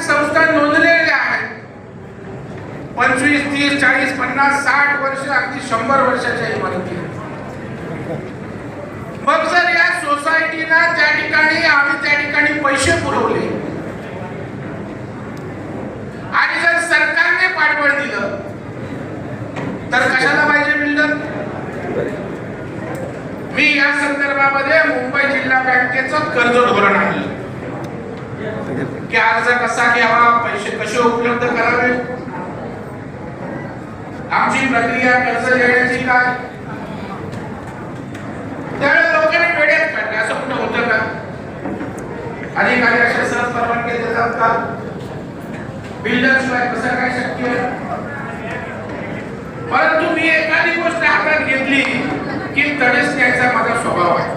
संस्था नोंदलेल्या आहेत. 25, 30, 40, 50, 60 वर्ष, अगदी 100 वर्षाच्या इमारती. मग जर या सोसायटीला त्या ठिकाणी आम्ही त्या ठिकाणी पैसे पुरवले आणि जर सरकारने पाठबळ दिलं तर कशाला पाहिजे बिल्डर? मी या संदर्भामध्ये मुंबई जिल्हा बँकेचं कर्ज धोरण आणलं की अर्ज कसा घ्यावा, पैसे कसे उपलब्ध करावे, आमची प्रक्रिया कर्ज देण्याची काय. त्यावेळेस लोकांनी वेळेत काढले. असं कुठं होतं का? अधिकारी अशा सहज परवानगी देतात का? बिल्डर शिवाय कसं काय शक्य आहे? परंतु मी एखादी गोष्ट हातात घेतली की तडेच न्यायचा माझा स्वभाव आहे.